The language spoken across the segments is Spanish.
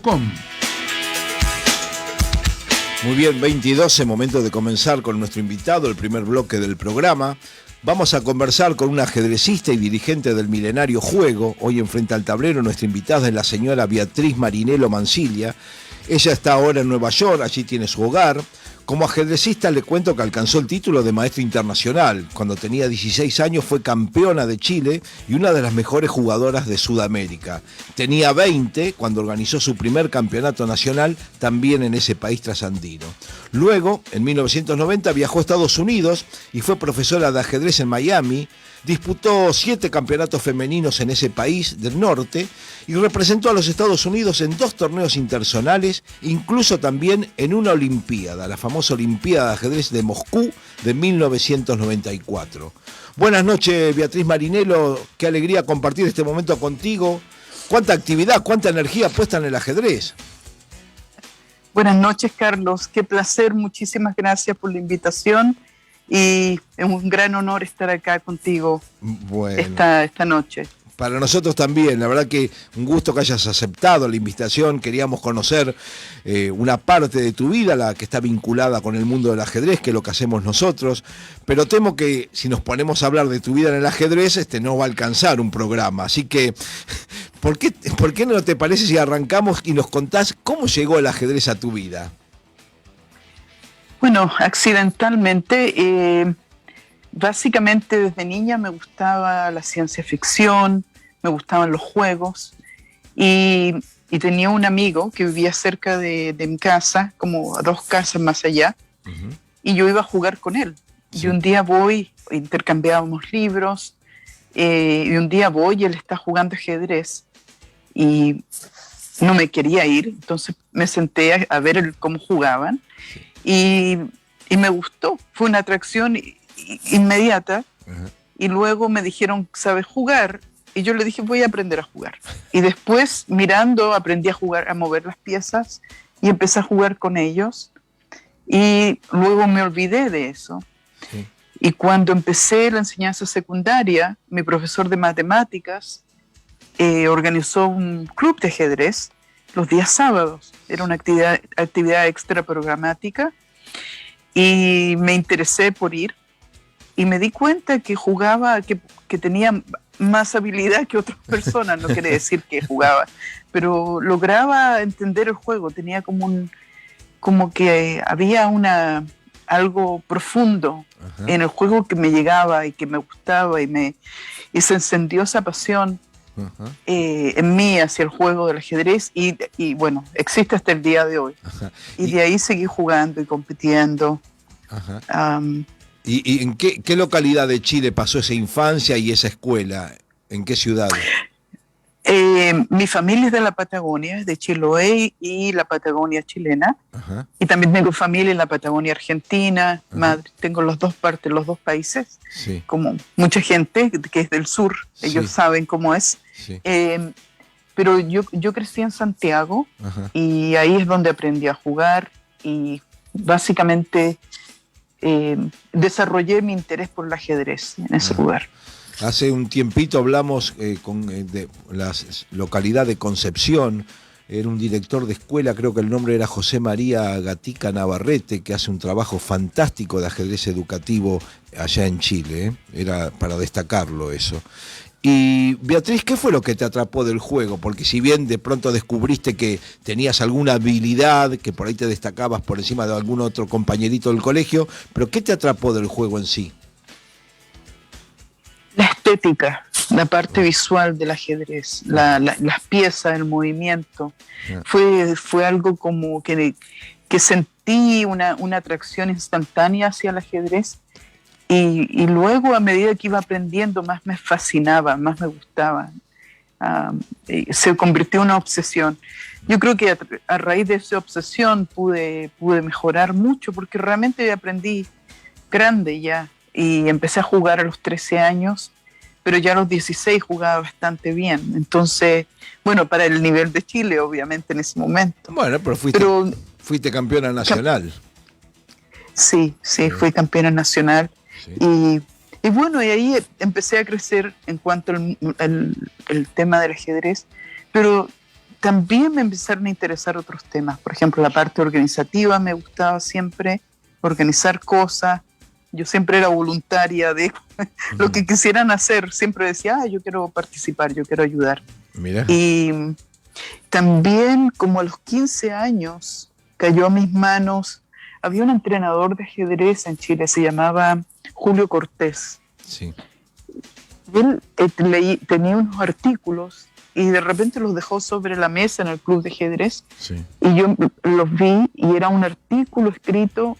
Com. Muy bien, 2012, momento de comenzar con nuestro invitado, el primer bloque del programa. Vamos a conversar con una ajedrecista y dirigente del milenario juego. Hoy enfrente al tablero nuestra invitada es la señora Beatriz Marinello Mansilla. Ella está ahora en Nueva York, allí tiene su hogar. Como ajedrecista le cuento que alcanzó el título de maestra internacional. Cuando tenía 16 años fue campeona de Chile y una de las mejores jugadoras de Sudamérica. Tenía 20 cuando organizó su primer campeonato nacional también en ese país trasandino. Luego, en 1990, viajó a Estados Unidos y fue profesora de ajedrez en Miami. Disputó 7 campeonatos femeninos en ese país del norte y representó a los Estados Unidos en 2 torneos interzonales, incluso también en una olimpiada, la famosa Olimpiada de Ajedrez de Moscú de 1994. Buenas noches, Beatriz Marinello, qué alegría compartir este momento contigo. Cuánta actividad, cuánta energía puesta en el ajedrez. Buenas noches, Carlos, qué placer, muchísimas gracias por la invitación. Y es un gran honor estar acá contigo esta noche. Para nosotros también, la verdad que un gusto que hayas aceptado la invitación. Queríamos conocer una parte de tu vida, la que está vinculada con el mundo del ajedrez, que es lo que hacemos nosotros. Pero temo que si nos ponemos a hablar de tu vida en el ajedrez, no va a alcanzar un programa. Así que, ¿por qué no te parece si arrancamos y nos contás cómo llegó el ajedrez a tu vida? Bueno, accidentalmente, básicamente desde niña me gustaba la ciencia ficción, me gustaban los juegos y tenía un amigo que vivía cerca de mi casa, como a 2 casas más allá, y yo iba a jugar con él. Sí. Y un día voy, intercambiábamos libros, y un día voy y él está jugando ajedrez y no me quería ir, entonces me senté a ver cómo jugaban. Y me gustó, fue una atracción inmediata. Y luego me dijeron, ¿sabes jugar? Y yo le dije, voy a aprender a jugar. Y después, mirando, aprendí a jugar, a mover las piezas y empecé a jugar con ellos. Y luego me olvidé de eso. Sí. Y cuando empecé la enseñanza secundaria, mi profesor de matemáticas organizó un club de ajedrez los días sábados. Era una actividad extra programática y me interesé por ir y me di cuenta que jugaba, que tenía más habilidad que otras personas, no quiere decir que jugaba, pero lograba entender el juego, tenía como que había algo profundo en el juego que me llegaba y que me gustaba y se encendió esa pasión en mí hacia el juego del ajedrez y bueno, existe hasta el día de hoy. Y de ahí seguí jugando y compitiendo. ¿Y en qué localidad de Chile pasó esa infancia y esa escuela? ¿En qué ciudad? Mi familia es de la Patagonia, de Chiloé y la Patagonia chilena. Y también tengo familia en la Patagonia argentina. Tengo las 2 partes, los 2 países. Sí. Como mucha gente que es del sur, ellos saben cómo es. Sí. Pero yo crecí en Santiago y ahí es donde aprendí a jugar y básicamente desarrollé mi interés por el ajedrez en ese lugar. Hace un tiempito hablamos de la localidad de Concepción. Era un director de escuela, creo que el nombre era José María Gatica Navarrete, que hace un trabajo fantástico de ajedrez educativo allá en Chile. Era para destacarlo eso. Y Beatriz, ¿qué fue lo que te atrapó del juego? Porque si bien de pronto descubriste que tenías alguna habilidad, que por ahí te destacabas por encima de algún otro compañerito del colegio, pero ¿qué te atrapó del juego en sí? La estética, la parte visual del ajedrez, las piezas, el movimiento. Fue algo como que sentí una atracción instantánea hacia el ajedrez. Y luego, a medida que iba aprendiendo, más me fascinaba, más me gustaba. Se convirtió en una obsesión. Yo creo que a raíz de esa obsesión pude mejorar mucho, porque realmente aprendí grande ya. Y empecé a jugar a los 13 años, pero ya a los 16 jugaba bastante bien. Entonces, bueno, para el nivel de Chile, obviamente, en ese momento. Bueno, pero fuiste campeona nacional. Sí, fui campeona nacional. Sí. Y bueno, y ahí empecé a crecer en cuanto al tema del ajedrez, pero también me empezaron a interesar otros temas. Por ejemplo, la parte organizativa me gustaba siempre, organizar cosas. Yo siempre era voluntaria de lo que quisieran hacer. Siempre decía, yo quiero participar, yo quiero ayudar. Mira. Y también, como a los 15 años, cayó a mis manos, había un entrenador de ajedrez en Chile, se llamaba Julio Cortés. Sí. Él tenía unos artículos y de repente los dejó sobre la mesa en el club de ajedrez. Sí. Y yo los vi y era un artículo escrito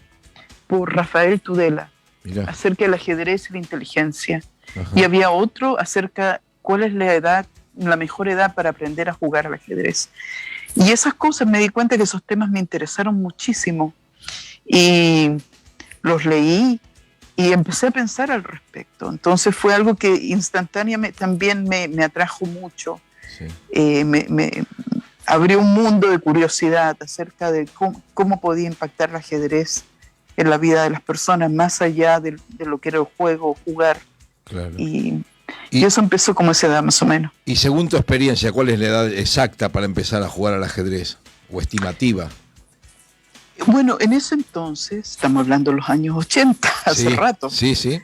por Rafael Tudela. Mirá. Acerca del ajedrez y la inteligencia. Ajá. Y había otro acerca cuál es la mejor edad para aprender a jugar al ajedrez. Y esas cosas me di cuenta que esos temas me interesaron muchísimo. Y los leí y empecé a pensar al respecto. Entonces fue algo que instantáneamente también me atrajo mucho. Sí. Me abrió un mundo de curiosidad acerca de cómo podía impactar el ajedrez en la vida de las personas, más allá de lo que era el juego, jugar. Claro. Y eso empezó como esa edad, más o menos. Y según tu experiencia, ¿cuál es la edad exacta para empezar a jugar al ajedrez? ¿O estimativa? Bueno, en ese entonces, estamos hablando de los años 80, hace rato. Sí, sí.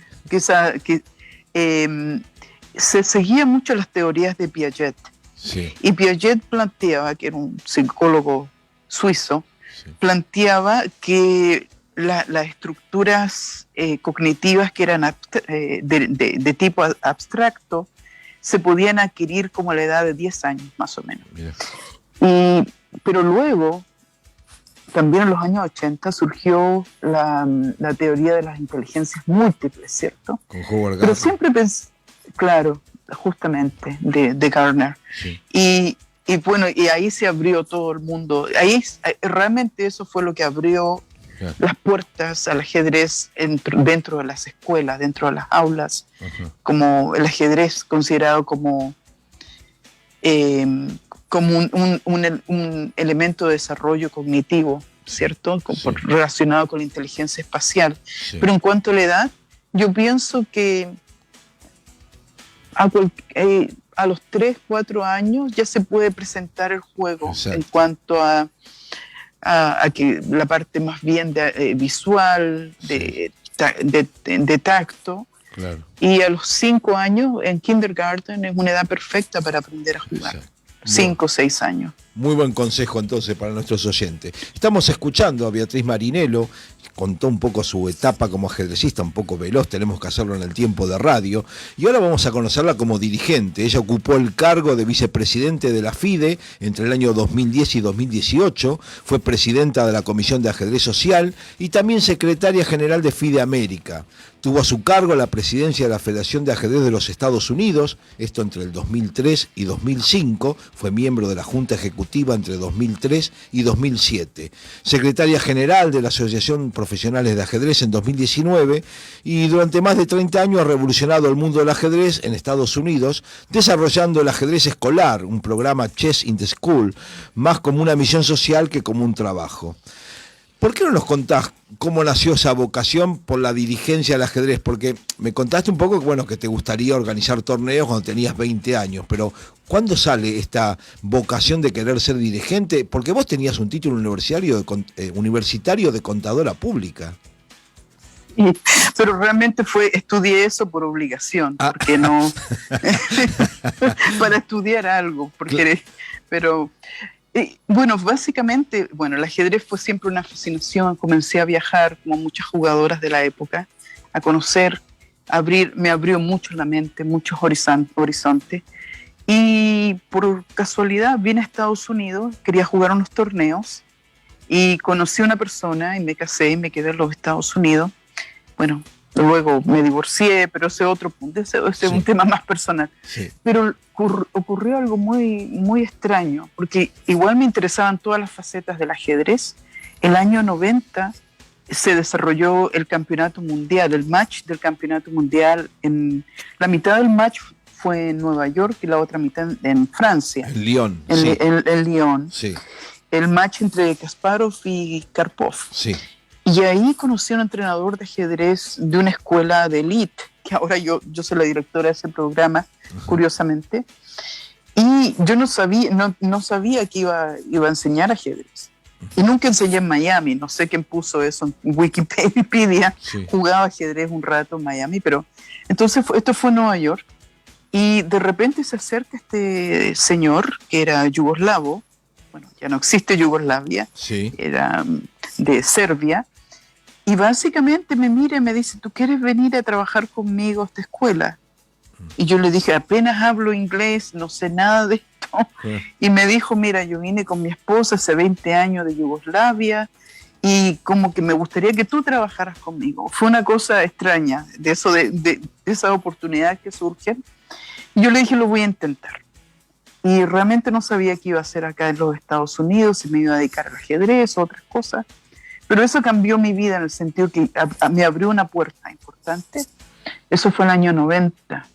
Se seguían mucho las teorías de Piaget. Sí. Y Piaget planteaba, que era un psicólogo suizo, planteaba que las estructuras cognitivas que eran de tipo abstracto se podían adquirir como a la edad de 10 años, más o menos. Pero luego, también en los años 80, surgió la teoría de las inteligencias múltiples, ¿cierto? Con Howard Gardner. Pero siempre pensé, claro, justamente, de Gardner. Sí. Y bueno, y ahí se abrió todo el mundo. Ahí realmente eso fue lo que abrió las puertas al ajedrez dentro de las escuelas, dentro de las aulas, como el ajedrez considerado como un elemento de desarrollo cognitivo, ¿cierto? Relacionado con la inteligencia espacial. Sí. Pero en cuanto a la edad, yo pienso que a los 3, 4 años ya se puede presentar el juego. Exacto. En cuanto a que la parte más bien visual, de tacto. Claro. Y a los 5 años en kindergarten es una edad perfecta para aprender a jugar. Exacto. 5 o 6 años. Muy buen consejo entonces para nuestros oyentes. Estamos escuchando a Beatriz Marinello, contó un poco su etapa como ajedrecista, un poco veloz, tenemos que hacerlo en el tiempo de radio, y ahora vamos a conocerla como dirigente. Ella ocupó el cargo de vicepresidente de la FIDE entre el año 2010 y 2018, fue presidenta de la Comisión de Ajedrez Social y también secretaria general de FIDE América. Tuvo a su cargo la presidencia de la Federación de Ajedrez de los Estados Unidos, esto entre el 2003 y 2005, fue miembro de la Junta Ejecutiva entre 2003 y 2007, secretaria general de la Asociación Profesionales de Ajedrez en 2019 y durante más de 30 años ha revolucionado el mundo del ajedrez en Estados Unidos, desarrollando el ajedrez escolar, un programa Chess in the School, más como una misión social que como un trabajo. ¿Por qué no nos contás cómo nació esa vocación por la dirigencia del ajedrez? Porque me contaste un poco que te gustaría organizar torneos cuando tenías 20 años, pero ¿cuándo sale esta vocación de querer ser dirigente? Porque vos tenías un título universitario de contadora pública. Pero realmente estudié eso por obligación, porque no para estudiar algo, pero bueno, básicamente, el ajedrez fue siempre una fascinación. Comencé a viajar como muchas jugadoras de la época, a conocer, me abrió mucho la mente, muchos horizontes. Y por casualidad vine a Estados Unidos, quería jugar unos torneos y conocí a una persona y me casé y me quedé en los Estados Unidos. Bueno, luego me divorcié, pero ese otro punto, ese es un tema más personal. Sí. Pero ocurrió algo muy, muy extraño, porque igual me interesaban todas las facetas del ajedrez. El año 90 se desarrolló el campeonato mundial, el match del campeonato mundial. La mitad del match fue en Nueva York y la otra mitad en Francia. En Lyon. En Lyon. Sí. El match entre Kasparov y Karpov. Sí. Y ahí conocí a un entrenador de ajedrez de una escuela de élite, que ahora yo soy la directora de ese programa, curiosamente. Y yo no sabía que iba a enseñar ajedrez. Y nunca enseñé en Miami, no sé quién puso eso en Wikipedia, sí. Jugaba ajedrez un rato en Miami, pero entonces esto fue en Nueva York, y de repente se acerca este señor que era yugoslavo, bueno, ya no existe Yugoslavia, sí. Era de Serbia, y básicamente me mira y me dice, ¿tú quieres venir a trabajar conmigo a esta escuela? Y yo le dije, apenas hablo inglés, no sé nada de esto. Sí. Y me dijo, mira, yo vine con mi esposa hace 20 años de Yugoslavia y como que me gustaría que tú trabajaras conmigo. Fue una cosa extraña, de eso, de esa oportunidad que surge. Y yo le dije, lo voy a intentar. Y realmente no sabía qué iba a hacer acá en los Estados Unidos, si me iba a dedicar al ajedrez o otras cosas. Pero eso cambió mi vida en el sentido que me abrió una puerta importante. Eso fue el año 90.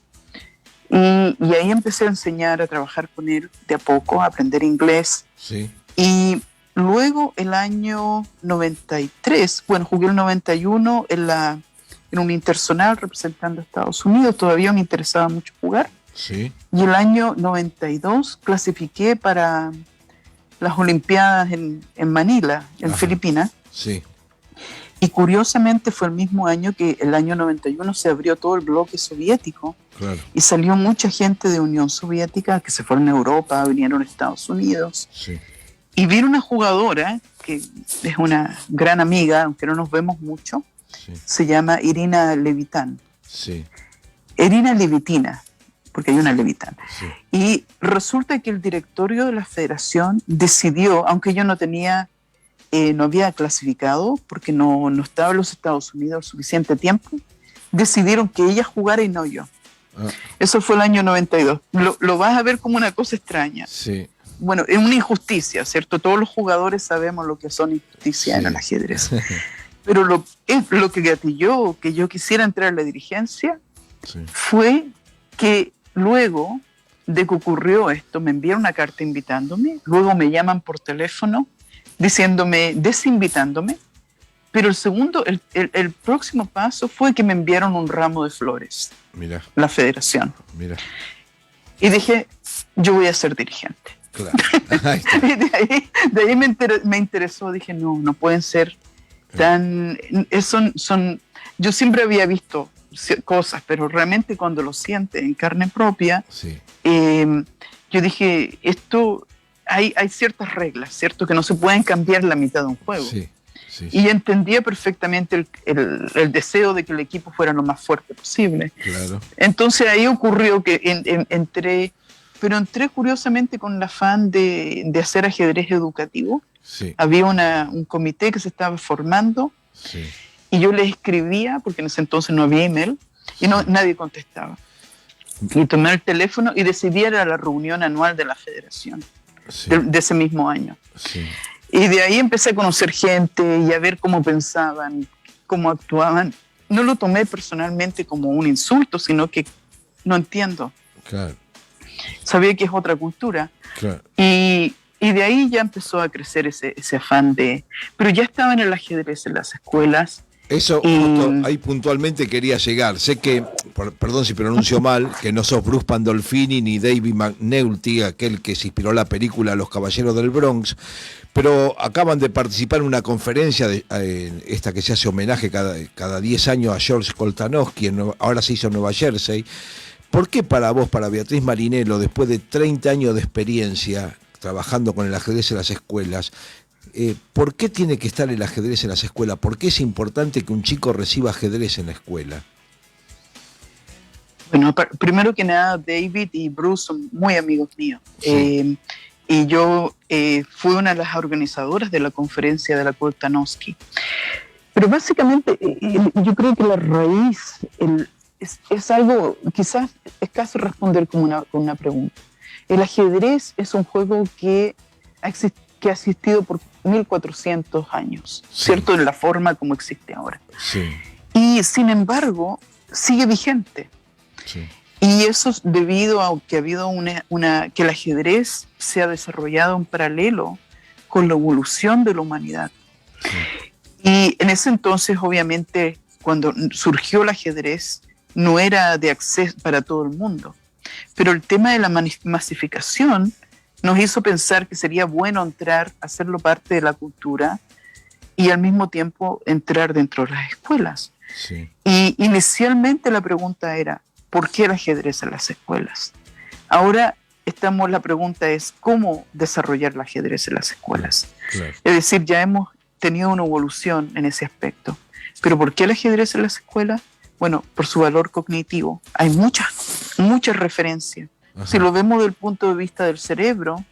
Y ahí empecé a enseñar, a trabajar con él de a poco, a aprender inglés. Sí. Y luego el año 93, bueno, jugué el 91 en un interzonal representando a Estados Unidos. Todavía me interesaba mucho jugar. Sí. Y el año 92 clasifiqué para las Olimpiadas en Manila, en Filipinas. Sí. Y curiosamente fue el mismo año que el año 91 se abrió todo el bloque soviético. Claro. Y salió mucha gente de Unión Soviética que se fueron a Europa, vinieron a Estados Unidos. Sí. Y vi una jugadora que es una gran amiga, aunque no nos vemos mucho, sí. Se llama Irina Levitan. Sí. Irina Levitina, porque hay una Levitan. Sí. Y resulta que el directorio de la federación decidió, aunque yo no había clasificado, porque no estaba en los Estados Unidos suficiente tiempo, decidieron que ella jugara y no yo. Ah. Eso fue el año 92. Lo vas a ver como una cosa extraña. Sí. Bueno, es una injusticia, ¿cierto? Todos los jugadores sabemos lo que son injusticias sí. En el ajedrez. Pero lo que gatilló que yo quisiera entrar a la dirigencia sí. Fue que luego de que ocurrió esto, me enviaron una carta invitándome, luego me llaman por teléfono desinvitándome, pero el próximo paso fue que me enviaron un ramo de flores. Mira. La federación. Mira. Y dije, yo voy a ser dirigente. Claro. Y de ahí me interesó, dije, no pueden ser tan... Yo siempre había visto cosas, pero realmente cuando lo sientes en carne propia, sí. Yo dije, esto... Hay ciertas reglas, ¿cierto? Que no se pueden cambiar la mitad de un juego. Sí, sí, sí. Y entendía perfectamente el deseo de que el equipo fuera lo más fuerte posible. Claro. Entonces ahí ocurrió que entré curiosamente con el afán de hacer ajedrez educativo. Sí. Había un comité que se estaba formando sí. Y yo le escribía, porque en ese entonces no había email, y nadie contestaba. Y tomé el teléfono y decidí ir a la reunión anual de la federación. Sí. De ese mismo año. Sí. Y de ahí empecé a conocer gente y a ver cómo pensaban, cómo actuaban. No lo tomé personalmente como un insulto, sino que no entiendo. Claro. Sabía que es otra cultura. Claro. Y de ahí ya empezó a crecer ese afán pero ya estaba en el ajedrez en las escuelas. Eso, justo ahí puntualmente quería llegar. Sé que, perdón si pronuncio mal, que no sos Bruce Pandolfini ni David McNulty, aquel que se inspiró en la película Los Caballeros del Bronx, pero acaban de participar en una conferencia, esta que se hace homenaje cada 10 años a George Koltanowski, ahora se hizo en Nueva Jersey. ¿Por qué para vos, para Beatriz Marinello, después de 30 años de experiencia trabajando con el ajedrez en las escuelas, ¿por qué tiene que estar el ajedrez en las escuelas? ¿Por qué es importante que un chico reciba ajedrez en la escuela? Bueno, primero que nada, David y Bruce son muy amigos míos. Sí. Y yo fui una de las organizadoras de la conferencia de la Koltanowski. Pero básicamente yo creo que la raíz es algo, quizás es casi responder con una pregunta. El ajedrez es un juego que ha existido por 1400 años, sí. ¿Cierto? En la forma como existe ahora. Sí. Y sin embargo, sigue vigente. Sí. Y eso es debido a que ha habido que el ajedrez se ha desarrollado en paralelo con la evolución de la humanidad. Sí. Y en ese entonces, obviamente, cuando surgió el ajedrez, no era de acceso para todo el mundo. Pero el tema de la masificación nos hizo pensar que sería bueno entrar, hacerlo parte de la cultura y al mismo tiempo entrar dentro de las escuelas. Sí. Y inicialmente la pregunta era, ¿por qué el ajedrez en las escuelas? Ahora la pregunta es, ¿cómo desarrollar el ajedrez en las escuelas? Claro. Es decir, ya hemos tenido una evolución en ese aspecto. ¿Pero por qué el ajedrez en las escuelas? Bueno, por su valor cognitivo. Hay muchas referencias. Ajá. Si lo vemos desde el punto de vista del cerebro,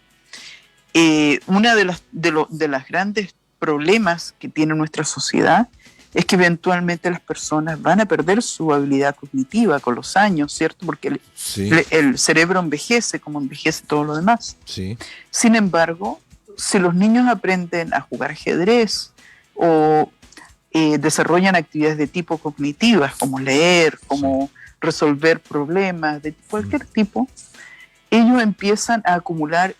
una de las grandes problemas que tiene nuestra sociedad es que eventualmente las personas van a perder su habilidad cognitiva con los años, ¿cierto? Porque Sí. el cerebro envejece como envejece todo lo demás. Sí. Sin embargo, si los niños aprenden a jugar ajedrez o desarrollan actividades de tipo cognitivas, como leer, como resolver problemas de cualquier tipo, ellos empiezan a acumular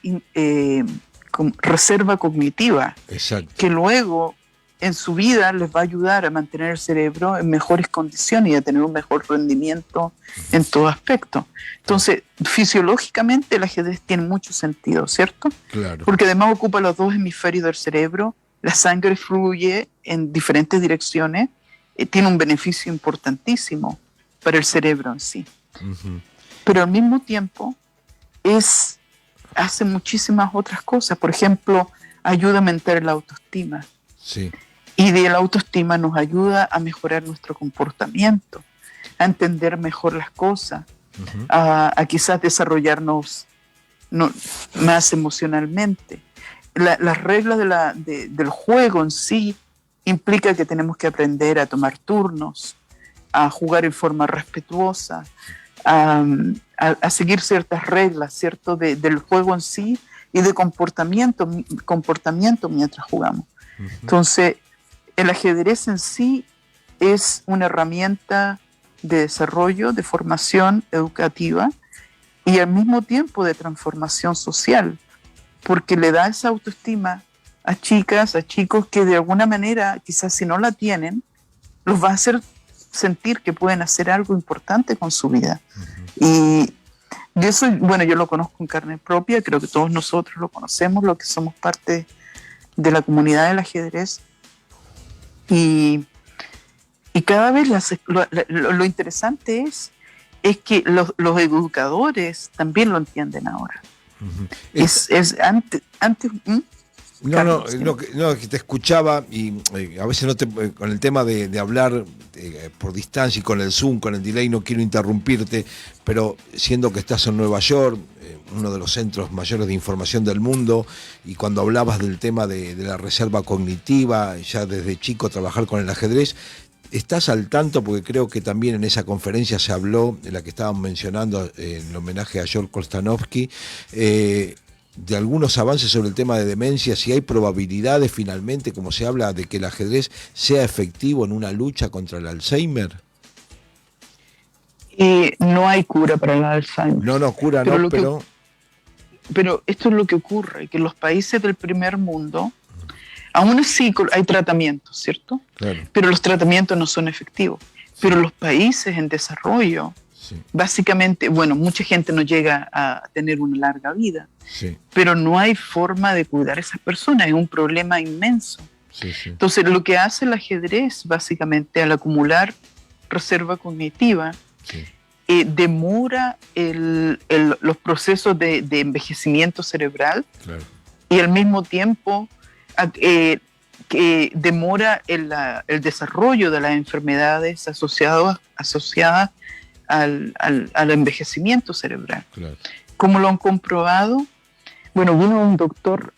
reserva cognitiva. Exacto. Que luego en su vida les va a ayudar a mantener el cerebro en mejores condiciones y a tener un mejor rendimiento en todo aspecto. Entonces, fisiológicamente el ajedrez tiene mucho sentido, ¿cierto? Claro. Porque además ocupa los dos hemisferios del cerebro, la sangre fluye en diferentes direcciones, tiene un beneficio importantísimo para el cerebro en sí. Uh-huh. Pero al mismo tiempo hace muchísimas otras cosas. Por ejemplo, ayuda a aumentar la autoestima. Sí. Y de la autoestima nos ayuda a mejorar nuestro comportamiento, a entender mejor las cosas, Uh-huh. a quizás desarrollarnos más emocionalmente. Las reglas del juego en sí implica que tenemos que aprender a tomar turnos, a jugar en forma respetuosa, a seguir ciertas reglas, ¿cierto? Del juego en sí y de comportamiento mientras jugamos. Uh-huh. Entonces, el ajedrez en sí es una herramienta de desarrollo, de formación educativa y al mismo tiempo de transformación social, porque le da esa autoestima a chicas, a chicos que de alguna manera, quizás si no la tienen, los va a hacer sentir que pueden hacer algo importante con su vida. Uh-huh. Y eso, bueno, yo lo conozco en carne propia, creo que todos nosotros lo conocemos, los que somos parte de la comunidad del ajedrez. Y cada vez lo interesante es que los educadores también lo entienden ahora. Uh-huh. Antes No, que te escuchaba y a veces con el tema de hablar por distancia y con el Zoom, con el delay, no quiero interrumpirte, pero siendo que estás en Nueva York, uno de los centros mayores de información del mundo, y cuando hablabas del tema de la reserva cognitiva, ya desde chico trabajar con el ajedrez, ¿estás al tanto? Porque creo que también en esa conferencia se habló, en la que estaban mencionando en homenaje a George Kostanovsky, de algunos avances sobre el tema de demencia, si hay probabilidades finalmente, como se habla, de que el ajedrez sea efectivo en una lucha contra el Alzheimer. No hay cura para el Alzheimer. No, cura no, pero esto es lo que ocurre, que en los países del primer mundo, aún así hay tratamientos, ¿cierto? Claro. Pero los tratamientos no son efectivos. Pero los países en desarrollo, básicamente, bueno, mucha gente no llega a tener una larga vida, pero no hay forma de cuidar a esas personas, es un problema inmenso. Entonces, lo que hace el ajedrez, básicamente, al acumular reserva cognitiva, demora los procesos de envejecimiento cerebral, y al mismo tiempo que demora el desarrollo de las enfermedades asociadas al envejecimiento cerebral. Claro. ¿Cómo lo han comprobado? Bueno, vino un doctor,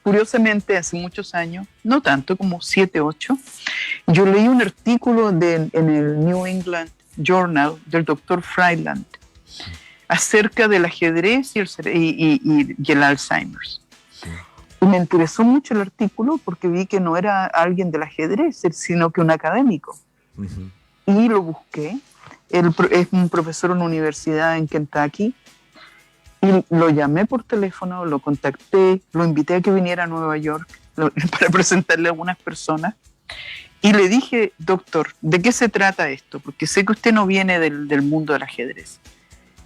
curiosamente hace muchos años, no tanto, como 7, 8, yo leí un artículo en el New England Journal del doctor Freiland acerca del ajedrez y el Alzheimer. Y me interesó mucho el artículo porque vi que no era alguien del ajedrez, sino que un académico. Uh-huh. Y lo busqué. Él es un profesor en una universidad en Kentucky. Y lo llamé por teléfono, lo contacté, lo invité a que viniera a Nueva York para presentarle a algunas personas. Y le dije, doctor, ¿de qué se trata esto? Porque sé que usted no viene del mundo del ajedrez.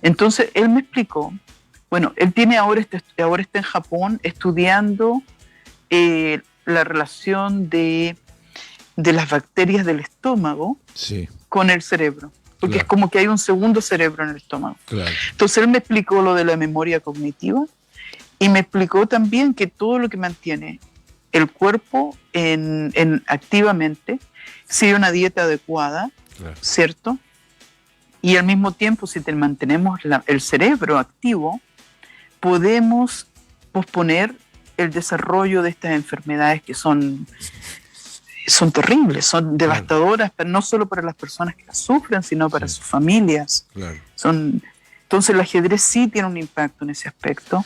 Entonces él me explicó, bueno, él tiene ahora está en Japón estudiando la relación de las bacterias del estómago Sí, con el cerebro, porque es claro, como que hay un segundo cerebro en el estómago. claro, Entonces él me explicó lo de la memoria cognitiva y me explicó también que todo lo que mantiene el cuerpo activamente, si hay una dieta adecuada, claro. ¿cierto? Y al mismo tiempo, si mantenemos el cerebro activo, podemos posponer el desarrollo de estas enfermedades que son terribles, son devastadoras, pero no solo para las personas que las sufren, sino para sus familias. Claro. Entonces el ajedrez sí tiene un impacto en ese aspecto.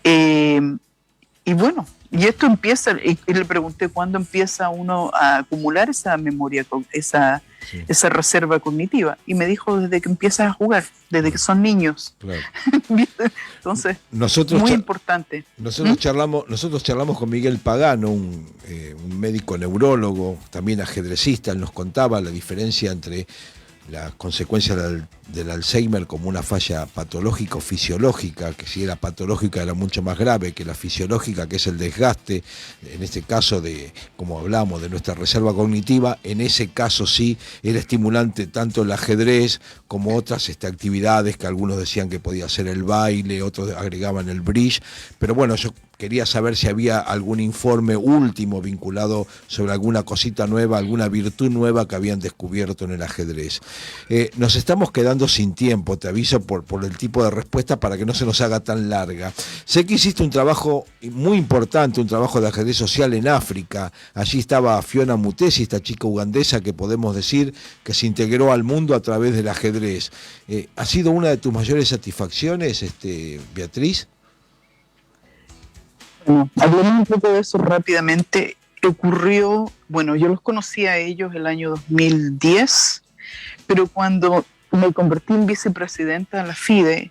Y bueno, y esto empieza, y le pregunté cuándo empieza uno a acumular esa memoria, esa reserva cognitiva. Y me dijo desde que empiezas a jugar, desde que son niños. Claro. Entonces, Nosotros muy importante. Nosotros charlamos con Miguel Pagano, un médico neurólogo, también ajedrecista. Él nos contaba la diferencia entre la consecuencia del Alzheimer como una falla patológica o fisiológica, que si era patológica era mucho más grave que la fisiológica, que es el desgaste, en este caso como hablamos, de nuestra reserva cognitiva. En ese caso sí era estimulante tanto el ajedrez como otras actividades que algunos decían que podía ser el baile, otros agregaban el bridge, pero bueno, yo quería saber si había algún informe último vinculado sobre alguna cosita nueva, alguna virtud nueva que habían descubierto en el ajedrez. Nos estamos quedando sin tiempo, te aviso por el tipo de respuesta para que no se nos haga tan larga. Sé que hiciste un trabajo muy importante, un trabajo de ajedrez social en África. Allí estaba Fiona Mutesi, esta chica ugandesa que podemos decir que se integró al mundo a través del ajedrez. ¿Ha sido una de tus mayores satisfacciones, Beatriz? Bueno, hablemos un poco de eso rápidamente. Ocurrió, bueno, yo los conocí a ellos el año 2010, pero cuando me convertí en vicepresidenta de la FIDE,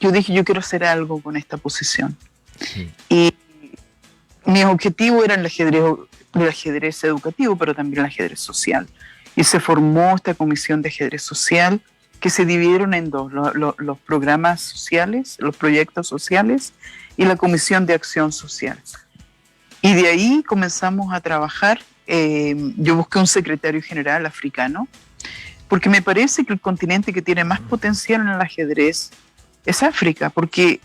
yo dije, yo quiero hacer algo con esta posición. Sí. Y mi objetivo era el ajedrez educativo, pero también el ajedrez social. Y se formó esta comisión de ajedrez social que se dividieron en dos, los programas sociales, los proyectos sociales y la comisión de acción social. Y de ahí comenzamos a trabajar. Yo busqué un secretario general africano, porque me parece que el continente que tiene más potencial en el ajedrez es África, es porque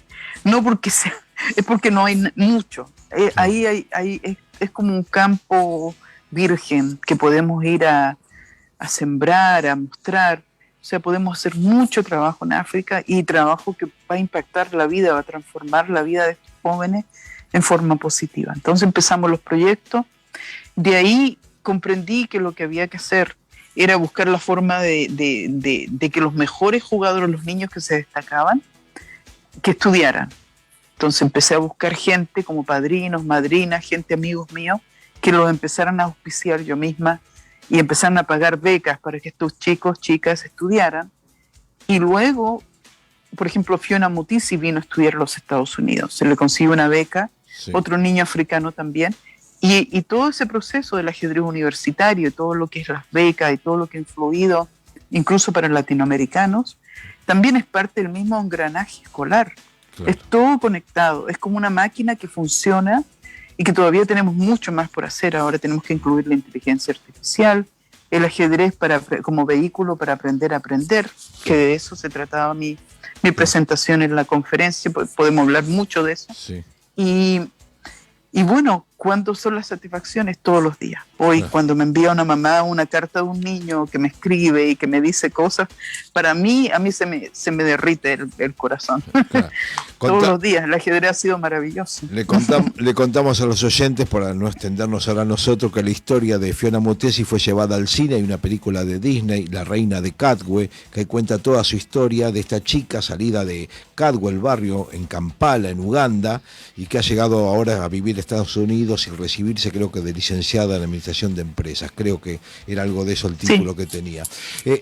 no hay mucho. Ahí es como un campo virgen que podemos ir a sembrar, a mostrar. O sea, podemos hacer mucho trabajo en África y trabajo que va a impactar la vida, va a transformar la vida de estos jóvenes en forma positiva. Entonces empezamos los proyectos. De ahí comprendí que lo que había que hacer era buscar la forma de que los mejores jugadores, los niños que se destacaban, que estudiaran. Entonces empecé a buscar gente como padrinos, madrinas, gente, amigos míos, que los empezaran a auspiciar yo misma y empezaron a pagar becas para que estos chicos, chicas estudiaran. Y luego, por ejemplo, Fiona Mutesi vino a estudiar a los Estados Unidos. Se le consiguió una beca, sí. Otro niño africano también. Y todo ese proceso del ajedrez universitario, todo lo que es las becas y todo lo que ha influido, incluso para latinoamericanos, también es parte del mismo engranaje escolar. Claro. Es todo conectado, es como una máquina que funciona y que todavía tenemos mucho más por hacer. Ahora tenemos que incluir la inteligencia artificial, el ajedrez como vehículo para aprender a aprender, que de eso se trataba mi presentación en la conferencia. Podemos hablar mucho de eso. Sí. Y bueno, ¿cuándo son las satisfacciones? Todos los días. Hoy, cuando me envía una mamá una carta de un niño que me escribe y que me dice cosas, a mí se me derrite el corazón. Claro. Todos los días. El ajedrez ha sido maravilloso. Le contamos a los oyentes, para no extendernos ahora nosotros, que la historia de Fiona Mutesi fue llevada al cine. Hay una película de Disney, La Reina de Katwe, que cuenta toda su historia de esta chica salida de Katwe, el barrio en Kampala, en Uganda, y que ha llegado ahora a vivir en Estados Unidos y recibirse, creo que de licenciada en Administración de Empresas. Creo que era algo de eso el título, sí, que tenía.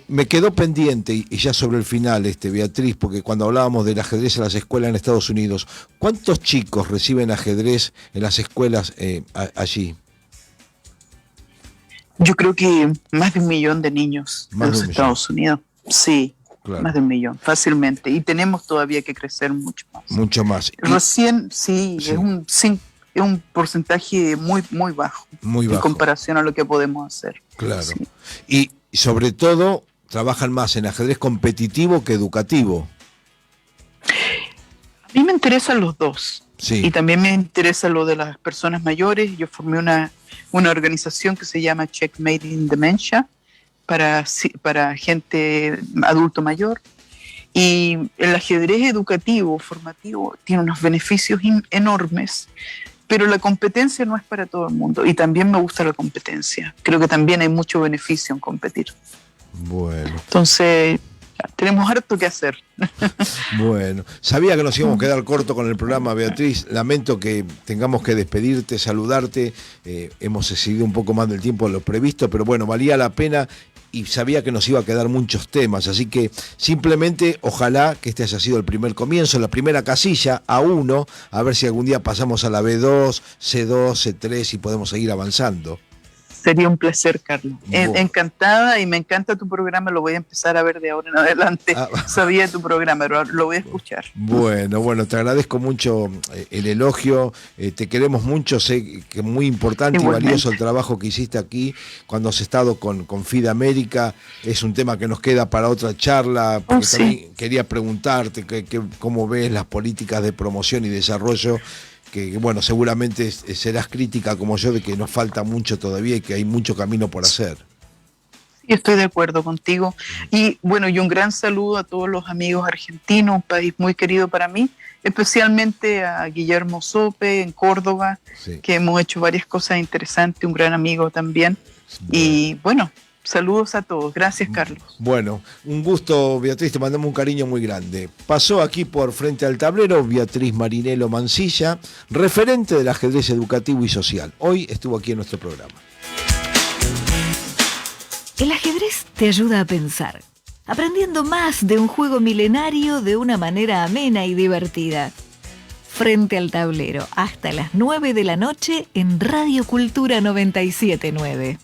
Me quedó pendiente, y ya sobre el final, Beatriz, porque cuando hablábamos del ajedrez en las escuelas en Estados Unidos, ¿cuántos chicos reciben ajedrez en las escuelas allí? Yo creo que más de 1 millón de niños en los Estados Unidos. Sí, Claro. Más de 1 millón, fácilmente. Y tenemos todavía que crecer mucho más. Mucho más. Recién, sí. Es un porcentaje muy, muy bajo. Muy bajo. En comparación a lo que podemos hacer. Claro. Sí. Y sobre todo, trabajan más en ajedrez competitivo que educativo. A mí me interesan los dos. Sí. Y también me interesa lo de las personas mayores. Yo formé una organización que se llama Checkmate in Dementia para gente adulto mayor. Y el ajedrez educativo, formativo, tiene unos beneficios enormes, pero la competencia no es para todo el mundo. Y también me gusta la competencia. Creo que también hay mucho beneficio en competir. Bueno. Entonces, tenemos harto que hacer. Bueno, sabía que nos íbamos a quedar corto con el programa, Beatriz. Lamento que tengamos que despedirte, saludarte. Hemos excedido un poco más del tiempo de lo previsto, pero bueno, valía la pena y sabía que nos iba a quedar muchos temas. Así que simplemente ojalá que este haya sido el primer comienzo, la primera casilla, A1, a ver si algún día pasamos a la B2, C2, C3 y podemos seguir avanzando. Sería un placer, Carlos. Bueno. Encantada, y me encanta tu programa, lo voy a empezar a ver de ahora en adelante. Sabía tu programa, pero lo voy a escuchar. Bueno, te agradezco mucho el elogio, te queremos mucho, sé que es muy importante Igualmente. y valioso el trabajo que hiciste aquí cuando has estado con FIDE América. Es un tema que nos queda para otra charla, porque también quería preguntarte cómo ves las políticas de promoción y desarrollo, que bueno, seguramente serás crítica como yo de que nos falta mucho todavía y que hay mucho camino por hacer. Sí, estoy de acuerdo contigo. Y bueno, y un gran saludo a todos los amigos argentinos, un país muy querido para mí, especialmente a Guillermo Sope en Córdoba, que hemos hecho varias cosas interesantes, un gran amigo también. Y bueno, saludos a todos. Gracias, Carlos. Bueno, un gusto, Beatriz, te mandamos un cariño muy grande. Pasó aquí por Frente al Tablero Beatriz Marinello Mansilla, referente del ajedrez educativo y social. Hoy estuvo aquí en nuestro programa. El ajedrez te ayuda a pensar, aprendiendo más de un juego milenario de una manera amena y divertida. Frente al Tablero, hasta las 9 de la noche en Radio Cultura 97.9.